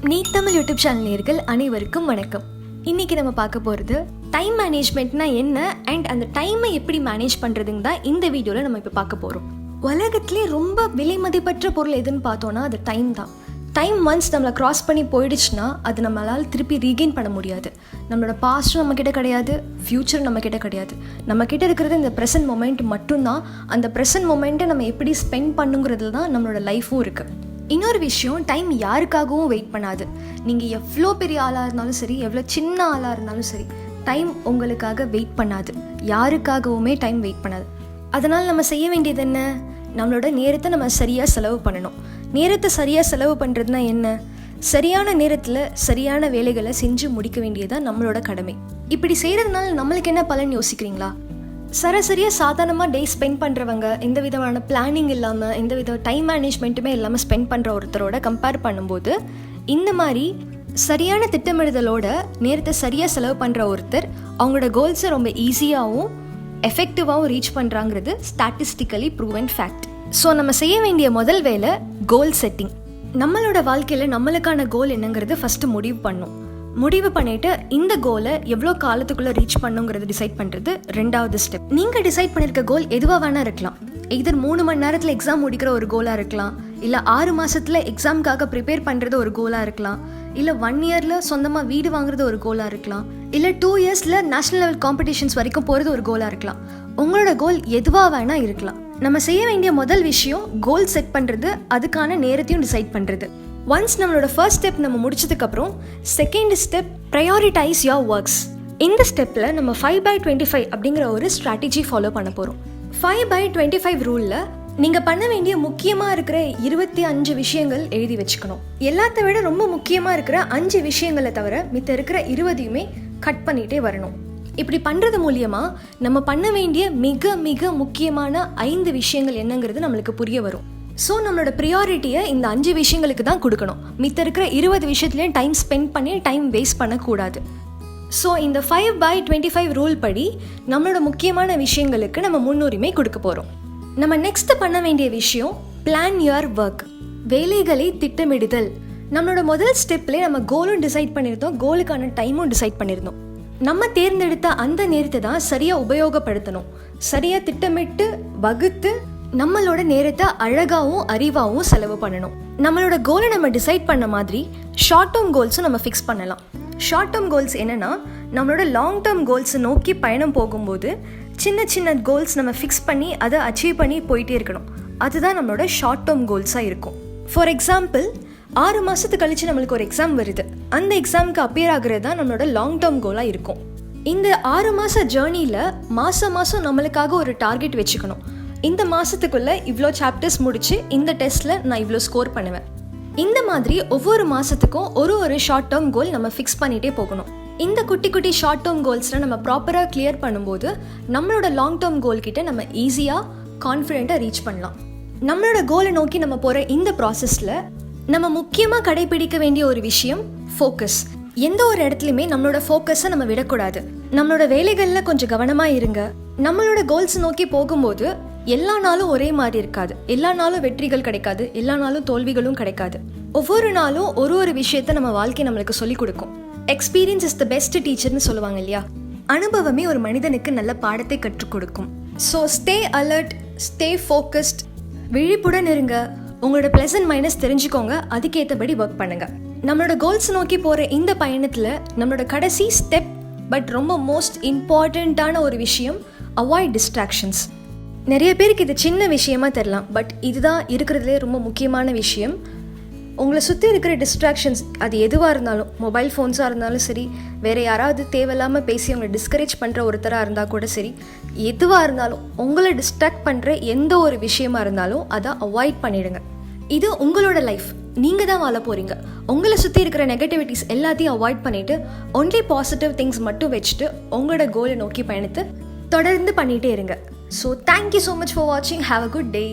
NEET Tamil YouTube channel நேயர்கள் அனைவருக்கும் வணக்கம். இன்றைக்கி நம்ம பார்க்க போகிறது டைம் மேனேஜ்மெண்ட்னா என்ன அண்ட் அந்த டைமை எப்படி மேனேஜ் பண்ணுறதுங்க தான் இந்த வீடியோவில் நம்ம இப்போ பார்க்க போகிறோம். உலகத்திலே ரொம்ப விலை மதிப்பற்ற பொருள் எதுன்னு பார்த்தோன்னா அது டைம் தான். டைம் ஒன்ஸ் நம்மளை க்ராஸ் பண்ணி போயிடுச்சுன்னா அது நம்மளால் திருப்பி ரீகெயின் பண்ண முடியாது. நம்மளோட பாஸ்ட்டும் நம்மக்கிட்ட கிடையாது, ஃப்யூச்சரும் நம்மக்கிட்ட கிடையாது. நம்மக்கிட்ட இருக்கிறது இந்த ப்ரெசன்ட் மொமெண்ட் மட்டும்தான். அந்த ப்ரெசன்ட் மொமெண்ட்டை நம்ம எப்படி ஸ்பெண்ட் பண்ணுங்கிறதுல தான் நம்மளோட லைஃப்பும் இருக்குது. இன்னொரு விஷயம், டைம் யாருக்காகவும் வெயிட் பண்ணாது. நீங்கள் எவ்வளோ பெரிய ஆளாக இருந்தாலும் சரி, எவ்வளோ சின்ன ஆளாக இருந்தாலும் சரி, டைம் உங்களுக்காக வெயிட் பண்ணாது. யாருக்காகவுமே டைம் வெயிட் பண்ணாது. அதனால் நம்ம செய்ய வேண்டியது என்ன? நம்மளோட நேரத்தை நம்ம சரியாக செலவு பண்ணணும். நேரத்தை சரியாக செலவு பண்ணுறதுனா என்ன? சரியான நேரத்தில் சரியான வேலைகளை செஞ்சு முடிக்க வேண்டியதுதான் நம்மளோட கடமை. இப்படி செய்கிறதுனால நம்மளுக்கு என்ன பலன் யோசிக்கிறீங்களா? சராசரியாக சாதாரணமாக டே ஸ்பெண்ட் பண்ணுறவங்க, எந்த விதமான பிளானிங் இல்லாமல், எந்த வித டைம் மேனேஜ்மெண்ட்டுமே இல்லாமல் ஸ்பெண்ட் பண்ணுற ஒருத்தரோட கம்பேர் பண்ணும்போது, இந்த மாதிரி சரியான திட்டமிடுதலோட நேரத்தை சரியாக செலவு பண்ணுற ஒருத்தர் அவங்களோட கோல்ஸை ரொம்ப ஈஸியாகவும் எஃபெக்டிவாகவும் ரீச் பண்ணுறாங்கிறது ஸ்டாட்டிஸ்டிக்கலி ப்ரூவன் ஃபேக்ட். ஸோ நம்ம செய்ய வேண்டிய முதல் வேலை கோல் செட்டிங். நம்மளோட வாழ்க்கையில் நம்மளுக்கான கோல் என்னங்கிறது ஃபஸ்ட்டு முடிவு பண்ணிவிட்டு இந்த கோலை எவ்வளோ காலத்துக்குள்ளே ரீச் பண்ணுங்கிறது டிசைட் பண்ணுறது ரெண்டாவது ஸ்டெப். நீங்கள் டிசைட் பண்ணியிருக்க கோல் எதுவாக வேணால் இருக்கலாம். இதர் 3 மணி நேரத்தில் எக்ஸாம் முடிக்கிற ஒரு கோலாக இருக்கலாம், இல்லை 6 மாதத்தில் எக்ஸாமுக்காக ப்ரிப்பேர் பண்ணுறது ஒரு கோலாக இருக்கலாம், இல்லை 1 இயரில் சொந்தமாக வீடு வாங்குறது ஒரு கோலாக இருக்கலாம், இல்லை 2 இயர்ஸில் நேஷ்னல் லெவல் காம்படிஷன்ஸ் வரைக்கும் போகிறது ஒரு கோலாக இருக்கலாம். உங்களோட கோல் எதுவாக வேணால் இருக்கலாம். நம்ம செய்ய வேண்டிய முதல் விஷயம் கோல் செட் பண்ணுறது, அதுக்கான நேரத்தையும் டிசைட் பண்ணுறது. ஒன்ஸ் நம்மளோட ஃபர்ஸ்ட் ஸ்டெப் நம்ம முடிச்சதுக்கப்புறம் second step prioritize your works. இந்த ஸ்டெப்பில் நம்ம 5/25 அப்படிங்கிற ஒரு ஸ்ட்ராட்டஜி ஃபாலோ பண்ண போகிறோம். 5/25 ரூலில் நீங்கள் பண்ண வேண்டிய முக்கியமாக இருக்கிற 25 விஷயங்கள் எழுதி வச்சுக்கணும். எல்லாத்த விட ரொம்ப முக்கியமாக இருக்கிற 5 விஷயங்களை தவிர மித்த இருக்கிற 20யுமே கட் பண்ணிகிட்டே வரணும். இப்படி பண்ணுறது மூலியமாக நம்ம பண்ண வேண்டிய மிக மிக முக்கியமான 5 விஷயங்கள் என்னங்கிறது நம்மளுக்கு புரிய வரும். ஸோ நம்மளோட ப்ரியாரிட்டியை இந்த 5 விஷயங்களுக்கு தான் கொடுக்கணும். மித்த இருக்கிற 20 விஷயத்துலேயும் டைம் ஸ்பெண்ட் பண்ணி டைம் வேஸ்ட் பண்ணக்கூடாது. ஸோ இந்த 5/25 ரூல் படி நம்மளோட முக்கியமான விஷயங்களுக்கு நம்ம முன்னுரிமை கொடுக்க போகிறோம். நம்ம நெக்ஸ்ட் பண்ண வேண்டிய விஷயம் பிளான் யுவர் ஒர்க். வேலைகளை திட்டமிடுதல். நம்மளோட முதல் ஸ்டெப்லேயே நம்ம கோலும் டிசைட் பண்ணியிருந்தோம், கோலுக்கான டைமும் டிசைட் பண்ணியிருந்தோம். நம்ம தேர்ந்தெடுத்த அந்த நேரத்தை தான் சரியாக உபயோகப்படுத்தணும். சரியாக திட்டமிட்டு வகுத்து நம்மளோட நேரத்தை அழகாகவும் அறிவாகவும் செலவு பண்ணணும். நம்மளோட கோலை நம்ம டிசைட் பண்ண மாதிரி ஷார்ட் டேர்ம் கோல்ஸும் நம்ம ஃபிக்ஸ் பண்ணலாம். ஷார்ட் டேர்ம் கோல்ஸ் என்னென்னா, நம்மளோட லாங் டேர்ம் கோல்ஸை நோக்கி பயணம் போகும்போது சின்ன சின்ன கோல்ஸ் நம்ம ஃபிக்ஸ் பண்ணி அதை அச்சீவ் பண்ணி போயிட்டே இருக்கணும். அதுதான் நம்மளோட ஷார்ட் டேர்ம் கோல்ஸாக இருக்கும். ஃபார் எக்ஸாம்பிள், 6 மாதத்துக்கு கழிச்சு நம்மளுக்கு ஒரு எக்ஸாம் வருது. அந்த எக்ஸாமுக்கு அப்பியர் ஆகிறது தான் நம்மளோட லாங் டேர்ம் கோலாக இருக்கும். இந்த 6 மாத ஜேர்னியில் மாதம் நம்மளுக்காக ஒரு டார்கெட் வச்சுக்கணும். இந்த மாதத்துக்குள்ளே இவ்வளோ சாப்டர்ஸ் முடித்து இந்த டெஸ்ட்டில் நான் இவ்வளோ ஸ்கோர் பண்ணுவேன். இந்த மாதிரி ஒவ்வொரு மாதத்துக்கும் ஒரு ஷார்ட் டேர்ம் கோல் நம்ம ஃபிக்ஸ் பண்ணிகிட்டே போகணும். இந்த குட்டி குட்டி ஷார்ட் டேர்ம் கோல்ஸில் நம்ம ப்ராப்பராக கிளியர் பண்ணும்போது நம்மளோட லாங் டேர்ம் கோல் கிட்ட நம்ம ஈஸியாக கான்ஃபிடென்ட்டாக ரீச் பண்ணலாம். நம்மளோட கோலை நோக்கி நம்ம போகிற இந்த ப்ராசஸில் நம்ம முக்கியமாக கடைபிடிக்க வேண்டிய ஒரு விஷயம் ஃபோக்கஸ். எந்த ஒரு இடத்துலையுமே நம்மளோட ஃபோக்கஸை நம்ம விடக்கூடாது. நம்மளோட வேலைகளில் கொஞ்சம் கவனமாக இருங்க. நம்மளோட கோல்ஸ் நோக்கி போகும்போது எல்லா நாளும் ஒரே மாதிரி இருக்காது. எல்லா நாளும் வெற்றிகள் கிடைக்காது, எல்லா நாளும் தோல்விகளும் கிடைக்காது. ஒவ்வொரு நாளும் ஒரு விஷயத்தை நம்ம வாழ்க்கை நம்மளுக்கு சொல்லிக் கொடுக்கும். எக்ஸ்பீரியன்ஸ் இஸ் த பெஸ்ட் டீச்சர்னு சொல்லுவாங்க இல்லையா? அனுபவமே ஒரு மனிதனுக்கு நல்ல பாடத்தை கற்றுக் கொடுக்கும். So stay alert, stay focused, விழிப்புடன் இருங்க. உங்களோட ப்ளஸ் அண்ட் மைனஸ் தெரிஞ்சுக்கோங்க, அதுக்கேற்றபடி ஒர்க் பண்ணுங்க. நம்மளோட கோல்ஸ் நோக்கி போகிற இந்த பயணத்தில் நம்மளோட கடைசி ஸ்டெப் பட் ரொம்ப மோஸ்ட் இம்பார்ட்டண்ட்டான ஒரு விஷயம், அவாய்ட் டிஸ்ட்ராக்ஷன்ஸ். நிறைய பேருக்கு இது சின்ன விஷயமா தெரியலாம், பட் இதுதான் இருக்கிறதுலே ரொம்ப முக்கியமான விஷயம். உங்களை சுற்றி இருக்கிற டிஸ்ட்ராக்ஷன்ஸ் அது எதுவாக இருந்தாலும், மொபைல் ஃபோன்ஸாக இருந்தாலும் சரி, வேறு யாராவது தேவையில்லாமல் பேசி அவங்களை டிஸ்கரேஜ் பண்ணுற ஒருத்தராக இருந்தால் கூட சரி, எதுவாக இருந்தாலும் உங்களை டிஸ்ட்ராக்ட் பண்ணுற எந்த ஒரு விஷயமா இருந்தாலும் அதை அவாய்ட் பண்ணிடுங்க. இது உங்களோட லைஃப், நீங்கள் தான் வாழ போகிறீங்க. உங்களை சுற்றி இருக்கிற நெகட்டிவிட்டிஸ் எல்லாத்தையும் அவாய்ட் பண்ணிவிட்டு ஒன்லி பாசிட்டிவ் திங்ஸ் மட்டும் வச்சுட்டு உங்களோட கோலை நோக்கி பயணித்து தொடர்ந்து பண்ணிகிட்டே இருங்க. So thank you so much for watching. Have a good day.